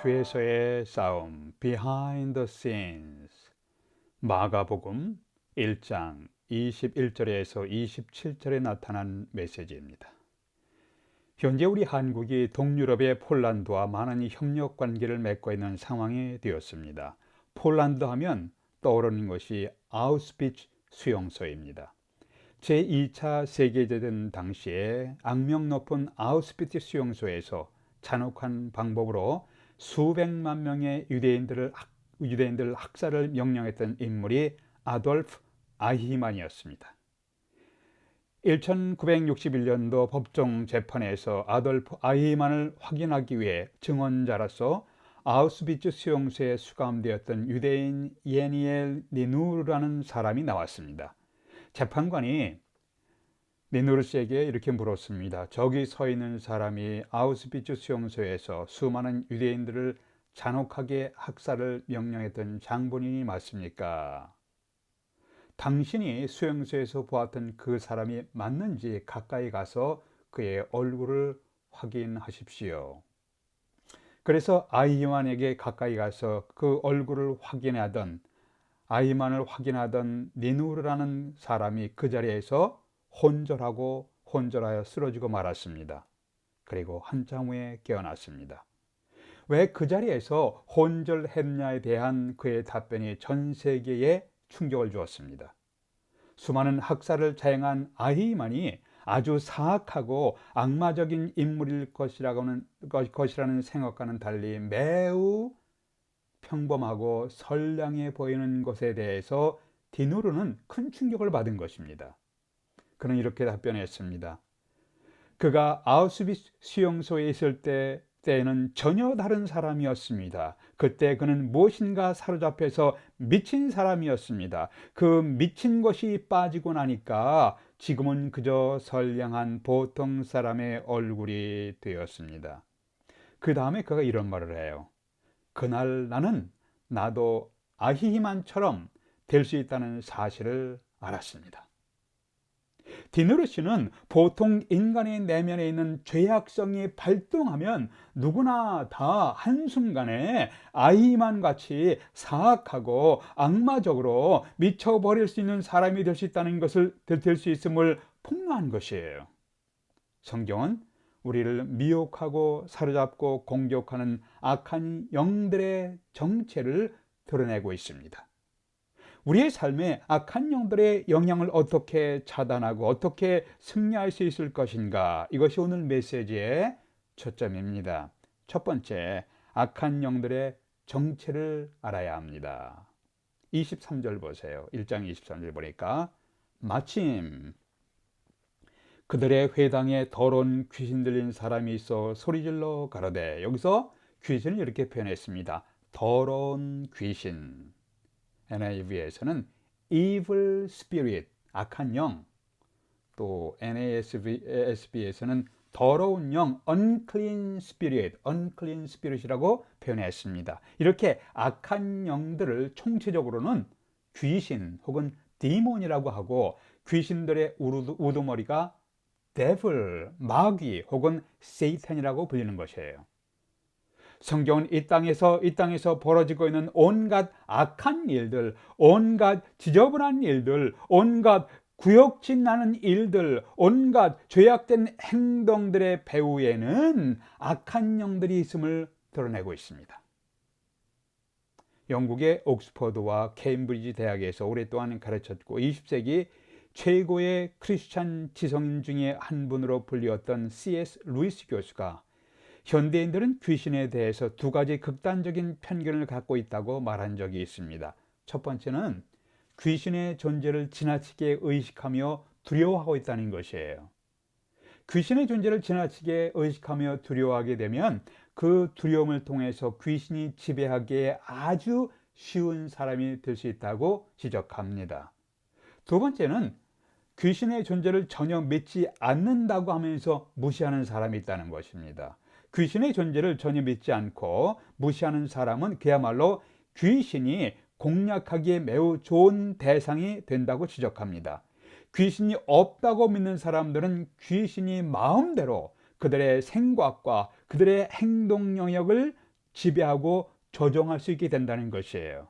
뒤에서의 싸움 Behind the Scenes 마가복음 1장 21절에서 27절에 나타난 메시지입니다. 현재 우리 한국이 동유럽의 폴란드와 많은 협력 관계를 맺고 있는 상황이 되었습니다. 폴란드 하면 떠오르는 것이 아우슈비츠 수용소입니다. 제2차 세계대전 당시에 악명 높은 아우슈비츠 수용소에서 잔혹한 방법으로 수백만 명의 유대인들 학살을 명령했던 인물이 아돌프 아히만이었습니다. 1961년도 법정 재판에서 아돌프 아히만을 확인하기 위해 증언자로서 아우슈비츠 수용소에 수감되었던 유대인 예니엘 니누르라는 사람이 나왔습니다. 재판관이 니누르 씨에게 이렇게 물었습니다. 저기 서 있는 사람이 아우슈비츠 수용소에서 수많은 유대인들을 잔혹하게 학살을 명령했던 장본인이 맞습니까? 당신이 수용소에서 보았던 그 사람이 맞는지 가까이 가서 그의 얼굴을 확인하십시오. 그래서 아히만에게 가까이 가서 그 얼굴을 아히만을 확인하던 니누르라는 사람이 그 자리에서 혼절하여 쓰러지고 말았습니다. 그리고 한참 후에 깨어났습니다. 왜 그 자리에서 혼절했냐에 대한 그의 답변이 전 세계에 충격을 주었습니다. 수많은 학살을 자행한 아히만이 아주 사악하고 악마적인 인물일 것이라는 생각과는 달리 매우 평범하고 선량해 보이는 것에 대해서 디누르는 큰 충격을 받은 것입니다. 그는 이렇게 답변했습니다. 그가 아우슈비츠 수용소에 있을 때에는 전혀 다른 사람이었습니다. 그때 그는 무엇인가 사로잡혀서 미친 사람이었습니다. 그 미친 것이 빠지고 나니까 지금은 그저 선량한 보통 사람의 얼굴이 되었습니다. 그 다음에 그가 이런 말을 해요. 그날 나도 아히만처럼 될 수 있다는 사실을 알았습니다. 디누르 씨는 보통 인간의 내면에 있는 죄악성이 발동하면 누구나 다 한순간에 아히만 같이 사악하고 악마적으로 미쳐버릴 수 있는 사람이 될 수 있다는 것을 될 수 있음을 폭로한 것이에요. 성경은 우리를 미혹하고 사로잡고 공격하는 악한 영들의 정체를 드러내고 있습니다. 우리의 삶에 악한 영들의 영향을 어떻게 차단하고 어떻게 승리할 수 있을 것인가? 이것이 오늘 메시지의 초점입니다. 첫 번째, 악한 영들의 정체를 알아야 합니다. 23절 보세요. 1장 23절 보니까 마침 그들의 회당에 더러운 귀신 들린 사람이 있어 소리질러 가로되, 여기서 귀신을 이렇게 표현했습니다. 더러운 귀신. NIV에서는 evil spirit, 악한 영, 또 NASB에서는 더러운 영, unclean spirit이라고 표현했습니다. 이렇게 악한 영들을 총체적으로는 귀신 혹은 디몬이라고 하고, 귀신들의 우두머리가 devil, 마귀 혹은 세이탄이라고 불리는 것이에요. 성경은 이 땅에서 벌어지고 있는 온갖 악한 일들, 온갖 지저분한 일들, 온갖 구역질 나는 일들, 온갖 죄악된 행동들의 배후에는 악한 영들이 있음을 드러내고 있습니다. 영국의 옥스퍼드와 케임브리지 대학에서 오랫동안 가르쳤고 20세기 최고의 크리스찬 지성인 중에 한 분으로 불리웠던 C.S. 루이스 교수가 현대인들은 귀신에 대해서 두 가지 극단적인 편견을 갖고 있다고 말한 적이 있습니다. 첫 번째는 귀신의 존재를 지나치게 의식하며 두려워하고 있다는 것이에요. 귀신의 존재를 지나치게 의식하며 두려워하게 되면 그 두려움을 통해서 귀신이 지배하기에 아주 쉬운 사람이 될 수 있다고 지적합니다. 두 번째는 귀신의 존재를 전혀 믿지 않는다고 하면서 무시하는 사람이 있다는 것입니다. 귀신의 존재를 전혀 믿지 않고 무시하는 사람은 그야말로 귀신이 공략하기에 매우 좋은 대상이 된다고 지적합니다. 귀신이 없다고 믿는 사람들은 귀신이 마음대로 그들의 생각과 그들의 행동 영역을 지배하고 조종할 수 있게 된다는 것이에요.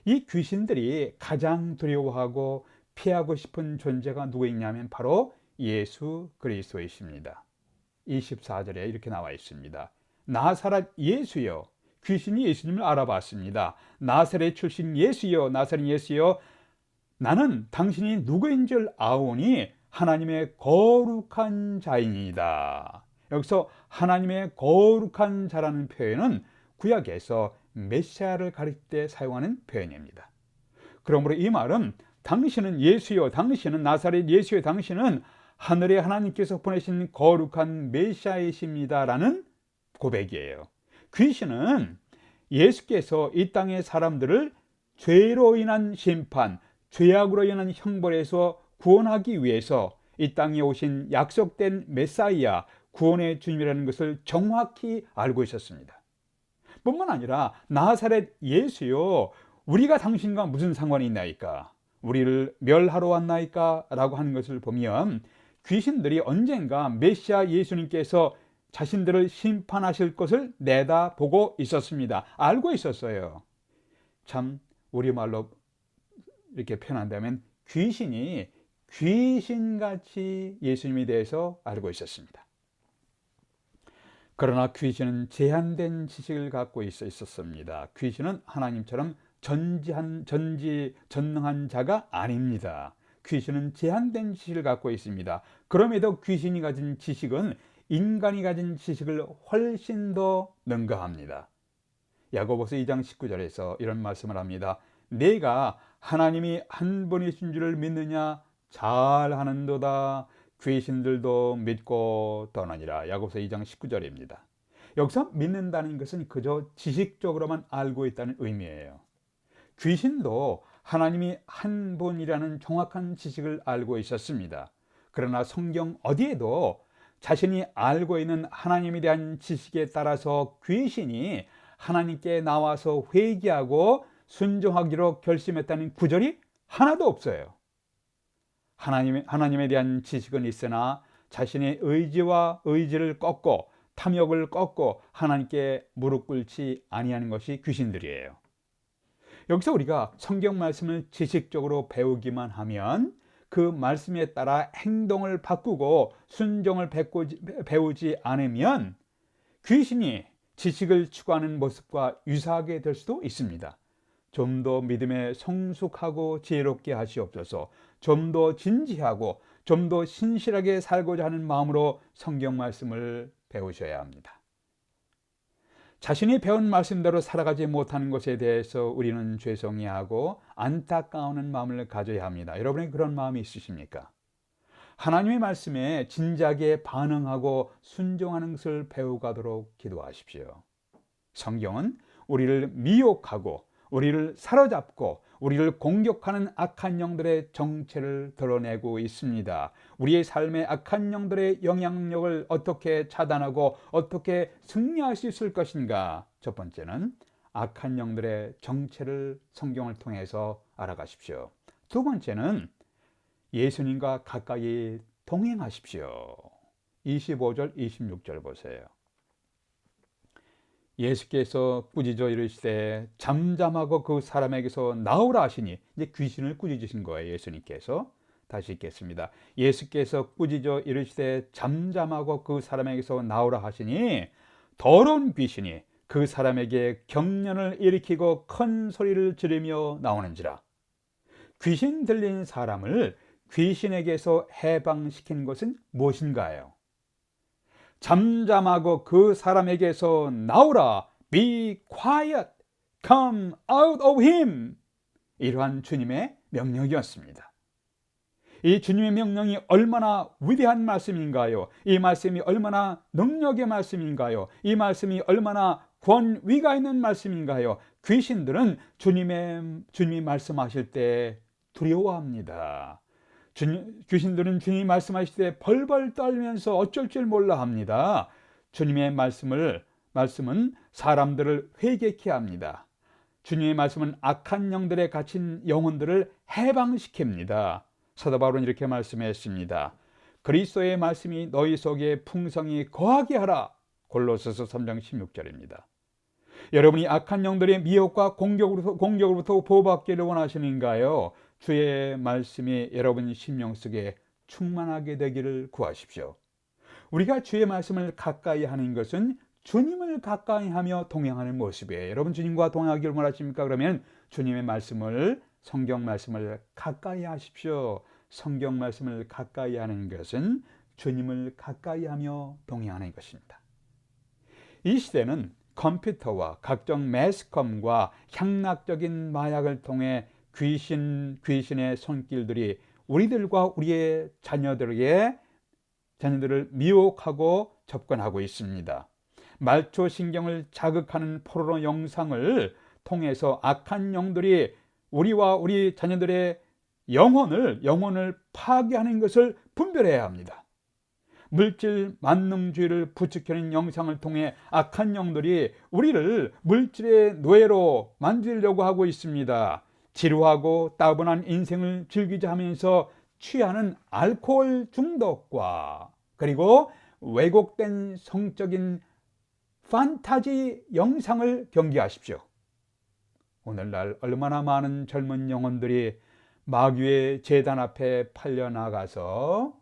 이 귀신들이 가장 두려워하고 피하고 싶은 존재가 누구이냐면 바로 예수 그리스도이십니다. 24절에 이렇게 나와 있습니다. 나사렛 예수여. 귀신이 예수님을 알아봤습니다. 나사렛 출신 예수여, 나사렛 예수여, 나는 당신이 누구인 줄 아오니 하나님의 거룩한 자이니이다. 여기서 하나님의 거룩한 자라는 표현은 구약에서 메시아를 가리킬 때 사용하는 표현입니다. 그러므로 이 말은 당신은 예수여, 당신은 나사렛 예수여, 당신은 하늘의 하나님께서 보내신 거룩한 메시아이십니다라는 고백이에요. 귀신은 예수께서 이 땅의 사람들을 죄로 인한 심판, 죄악으로 인한 형벌에서 구원하기 위해서 이 땅에 오신 약속된 메사이아, 구원의 주님이라는 것을 정확히 알고 있었습니다. 뿐만 아니라 나사렛 예수요, 우리가 당신과 무슨 상관이 있나이까? 우리를 멸하러 왔나이까? 라고 하는 것을 보면 귀신들이 언젠가 메시아 예수님께서 자신들을 심판하실 것을 내다보고 있었습니다. 알고 있었어요. 참 우리말로 이렇게 표현한다면 귀신이 귀신같이 예수님에 대해서 알고 있었습니다. 그러나 귀신은 제한된 지식을 갖고 있었습니다. 귀신은 하나님처럼 전능한 자가 아닙니다. 귀신은 제한된 지식을 갖고 있습니다. 그럼에도 귀신이 가진 지식은 인간이 가진 지식을 훨씬 더 능가합니다. 야고보서 2장 19절에서 이런 말씀을 합니다. 내가 하나님이 한 분이신 줄을 믿느냐? 잘하는도다. 귀신들도 믿고 떠나니라. 야고보서 2장 19절입니다. 여기서 믿는다는 것은 그저 지식적으로만 알고 있다는 의미예요. 귀신도 하나님이 한 분이라는 정확한 지식을 알고 있었습니다. 그러나 성경 어디에도 자신이 알고 있는 하나님에 대한 지식에 따라서 귀신이 하나님께 나와서 회개하고 순종하기로 결심했다는 구절이 하나도 없어요. 하나님에 대한 지식은 있으나 자신의 의지를 꺾고 탐욕을 꺾고 하나님께 무릎 꿇지 아니하는 것이 귀신들이에요. 여기서 우리가 성경 말씀을 지식적으로 배우기만 하면 그 말씀에 따라 행동을 바꾸고 순종을 배우지 않으면 귀신이 지식을 추구하는 모습과 유사하게 될 수도 있습니다. 좀 더 믿음에 성숙하고 지혜롭게 하시옵소서. 좀 더 진지하고 좀 더 신실하게 살고자 하는 마음으로 성경 말씀을 배우셔야 합니다. 자신이 배운 말씀대로 살아가지 못하는 것에 대해서 우리는 죄송해하고 안타까워하는 마음을 가져야 합니다. 여러분이 그런 마음이 있으십니까? 하나님의 말씀에 진지하게 반응하고 순종하는 것을 배워가도록 기도하십시오. 성경은 우리를 미혹하고 우리를 사로잡고 우리를 공격하는 악한 영들의 정체를 드러내고 있습니다. 우리의 삶의 악한 영들의 영향력을 어떻게 차단하고 어떻게 승리할 수 있을 것인가? 첫 번째는 악한 영들의 정체를 성경을 통해서 알아가십시오. 두 번째는 예수님과 가까이 동행하십시오. 25절, 26절 보세요. 예수께서 꾸짖어 이르시되 잠잠하고 그 사람에게서 나오라 하시니, 이제 귀신을 꾸짖으신 거예요. 예수님께서. 다시 읽겠습니다. 예수께서 꾸짖어 이르시되 잠잠하고 그 사람에게서 나오라 하시니 더러운 귀신이 그 사람에게 경련을 일으키고 큰 소리를 지르며 나오는지라. 귀신 들린 사람을 귀신에게서 해방시킨 것은 무엇인가요? 잠잠하고 그 사람에게서 나오라. Be quiet. Come out of him. 이러한 주님의 명령이었습니다. 이 주님의 명령이 얼마나 위대한 말씀인가요? 이 말씀이 얼마나 능력의 말씀인가요? 이 말씀이 얼마나 권위가 있는 말씀인가요? 귀신들은 주님이 말씀하실 때 두려워합니다. 귀신들은 주님이 말씀하실 때 벌벌 떨면서 어쩔 줄 몰라 합니다. 주님의 말씀은 사람들을 회개케 합니다. 주님의 말씀은 악한 영들에 갇힌 영혼들을 해방시킵니다. 사도 바울은 이렇게 말씀했습니다. 그리스도의 말씀이 너희 속에 풍성히 거하게 하라. 골로새서 3장 16절입니다. 여러분이 악한 영들의 미혹과 공격으로부터 보호받기를 원하시는가요? 주의 말씀이 여러분 심령 속에 충만하게 되기를 구하십시오. 우리가 주의 말씀을 가까이 하는 것은 주님을 가까이 하며 동행하는 모습이에요. 여러분 주님과 동행하기를 원하십니까? 그러면 주님의 말씀을, 성경 말씀을 가까이 하십시오. 성경 말씀을 가까이 하는 것은 주님을 가까이 하며 동행하는 것입니다. 이 시대는 컴퓨터와 각종 매스컴과 향락적인 마약을 통해 귀신의 손길들이 우리들과 우리의 자녀들을 미혹하고 접근하고 있습니다. 말초신경을 자극하는 포르노 영상을 통해서 악한 영들이 우리와 우리 자녀들의 영혼을 파괴하는 것을 분별해야 합니다. 물질 만능주의를 부추기는 영상을 통해 악한 영들이 우리를 물질의 노예로 만들려고 하고 있습니다. 지루하고 따분한 인생을 즐기자 하면서 취하는 알코올 중독과 그리고 왜곡된 성적인 판타지 영상을 경계하십시오. 오늘날 얼마나 많은 젊은 영혼들이 마귀의 제단 앞에 팔려나가서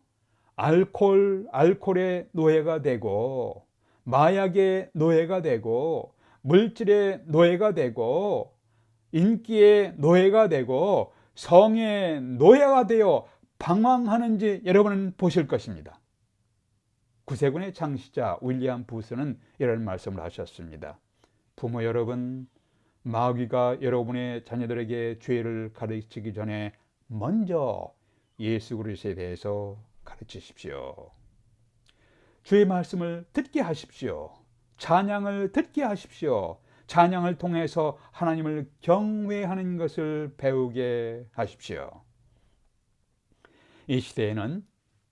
알코올의 노예가 되고, 마약의 노예가 되고, 물질의 노예가 되고, 인기의 노예가 되고, 성의 노예가 되어 방황하는지 여러분은 보실 것입니다. 구세군의 창시자 윌리엄 부스는 이런 말씀을 하셨습니다. 부모 여러분, 마귀가 여러분의 자녀들에게 죄를 가르치기 전에 먼저 예수 그리스도에 대해서 가르치십시오. 주의 말씀을 듣게 하십시오. 찬양을 듣게 하십시오. 찬양을 통해서 하나님을 경외하는 것을 배우게 하십시오. 이 시대에는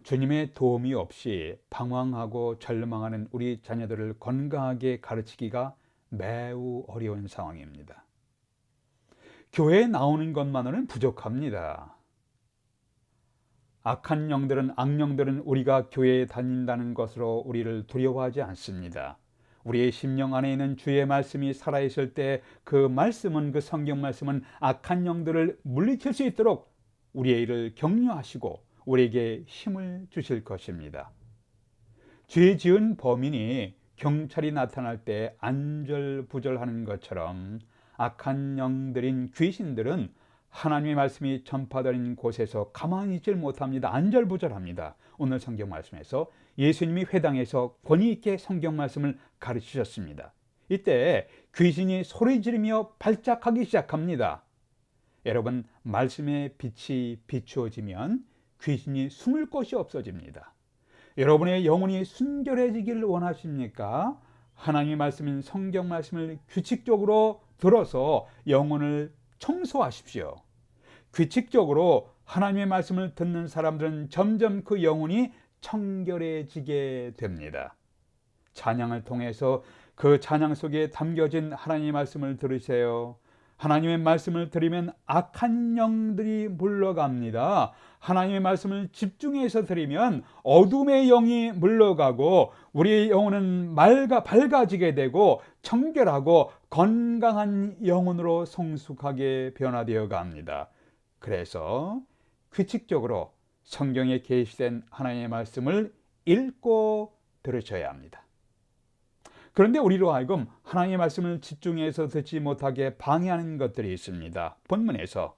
주님의 도움이 없이 방황하고 절망하는 우리 자녀들을 건강하게 가르치기가 매우 어려운 상황입니다. 교회에 나오는 것만으로는 부족합니다. 악한 영들은, 악령들은 우리가 교회에 다닌다는 것으로 우리를 두려워하지 않습니다. 우리의 심령 안에 있는 주의 말씀이 살아있을 때 그 말씀은, 그 성경 말씀은 악한 영들을 물리칠 수 있도록 우리의 일을 격려하시고 우리에게 힘을 주실 것입니다. 죄 지은 범인이 경찰이 나타날 때 안절부절하는 것처럼 악한 영들인 귀신들은 하나님의 말씀이 전파되는 곳에서 가만히 있질 못합니다. 안절부절합니다. 오늘 성경 말씀에서 예수님이 회당에서 권위 있게 성경 말씀을 가르치셨습니다. 이때 귀신이 소리 지르며 발작하기 시작합니다. 여러분, 말씀의 빛이 비추어지면 귀신이 숨을 곳이 없어집니다. 여러분의 영혼이 순결해지기를 원하십니까? 하나님의 말씀인 성경 말씀을 규칙적으로 들어서 영혼을 청소하십시오. 규칙적으로 하나님의 말씀을 듣는 사람들은 점점 그 영혼이 청결해지게 됩니다. 찬양을 통해서 그 찬양 속에 담겨진 하나님의 말씀을 들으세요. 하나님의 말씀을 들으면 악한 영들이 물러갑니다. 하나님의 말씀을 집중해서 들으면 어둠의 영이 물러가고 우리의 영혼은 밝아지게 되고 청결하고 건강한 영혼으로 성숙하게 변화되어 갑니다. 그래서 규칙적으로 성경에 계시된 하나님의 말씀을 읽고 들으셔야 합니다. 그런데 우리로 하여금 하나님의 말씀을 집중해서 듣지 못하게 방해하는 것들이 있습니다. 본문에서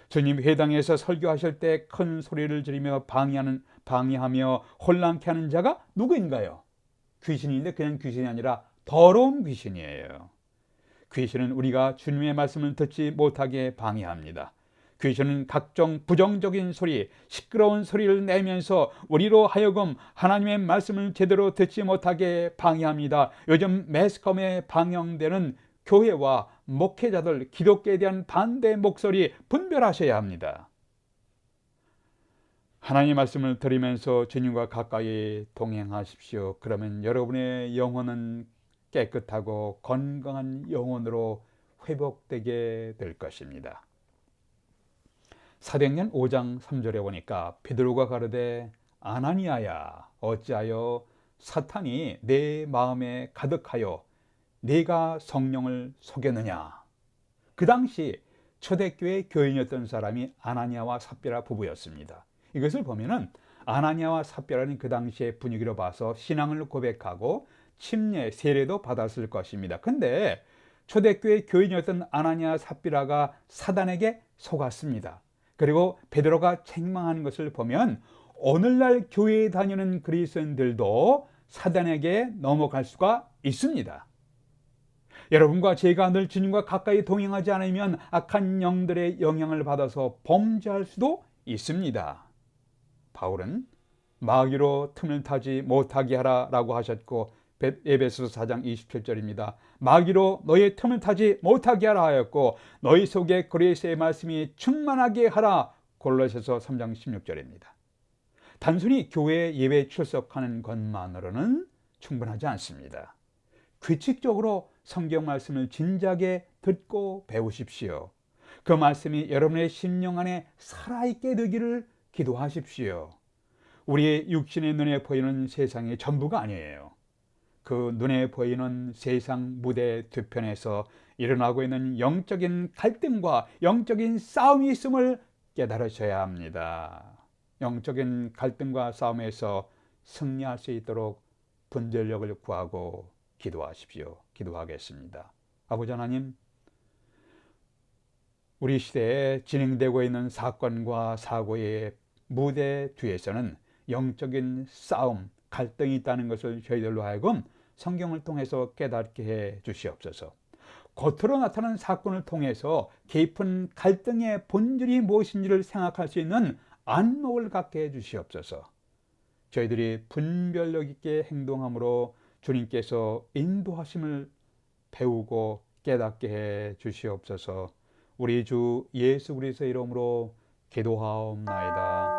주님 회당에서 설교하실 때 큰 소리를 지르며 방해하며 혼란케 하는 자가 누구인가요? 귀신인데 그냥 귀신이 아니라 더러운 귀신이에요. 귀신은 우리가 주님의 말씀을 듣지 못하게 방해합니다. 귀신은 각종 부정적인 소리, 시끄러운 소리를 내면서 우리로 하여금 하나님의 말씀을 제대로 듣지 못하게 방해합니다. 요즘 매스컴에 방영되는 교회와 목회자들, 기독교에 대한 반대 목소리 분별하셔야 합니다. 하나님의 말씀을 들으면서 주님과 가까이 동행하십시오. 그러면 여러분의 영혼은 깨끗하고 건강한 영혼으로 회복되게 될 것입니다. 사도행전 5장 3절에 보니까 베드로가 가르되 아나니아야 어찌하여 사탄이 내 마음에 가득하여 네가 성령을 속였느냐? 그 당시 초대교회 교인이었던 사람이 아나니아와 삽비라 부부였습니다. 이것을 보면은 아나니아와 삽비라는 그 당시의 분위기로 봐서 신앙을 고백하고 침례, 세례도 받았을 것입니다. 근데 초대교회 교인이었던 아나니아 삽비라가 사단에게 속았습니다. 그리고 베드로가 책망하는 것을 보면 오늘날 교회에 다니는 그리스도인들도 사단에게 넘어갈 수가 있습니다. 여러분과 제가 늘 주님과 가까이 동행하지 않으면 악한 영들의 영향을 받아서 범죄할 수도 있습니다. 바울은 마귀로 틈을 타지 못하게 하라 라고 하셨고, 에베소서 4장 27절입니다. 마귀로 너의 틈을 타지 못하게 하라 하였고 너희 속에 그리스도의 말씀이 충만하게 하라, 골로새서 3장 16절입니다. 단순히 교회 예배 출석하는 것만으로는 충분하지 않습니다. 규칙적으로 성경 말씀을 진작에 듣고 배우십시오. 그 말씀이 여러분의 심령 안에 살아있게 되기를 기도하십시오. 우리의 육신의 눈에 보이는 세상이 전부가 아니에요. 그 눈에 보이는 세상 무대 뒤편에서 일어나고 있는 영적인 갈등과 영적인 싸움이 있음을 깨달으셔야 합니다. 영적인 갈등과 싸움에서 승리할 수 있도록 분별력을 구하고 기도하십시오. 기도하겠습니다. 아버지 하나님, 우리 시대에 진행되고 있는 사건과 사고의 무대 뒤에서는 영적인 싸움, 갈등이 있다는 것을 저희들로 하여금 성경을 통해서 깨닫게 해 주시옵소서. 겉으로 나타난 사건을 통해서 깊은 갈등의 본질이 무엇인지를 생각할 수 있는 안목을 갖게 해 주시옵소서. 저희들이 분별력 있게 행동함으로 주님께서 인도하심을 배우고 깨닫게 해 주시옵소서. 우리 주 예수 그리스도의 이름으로 기도하옵나이다.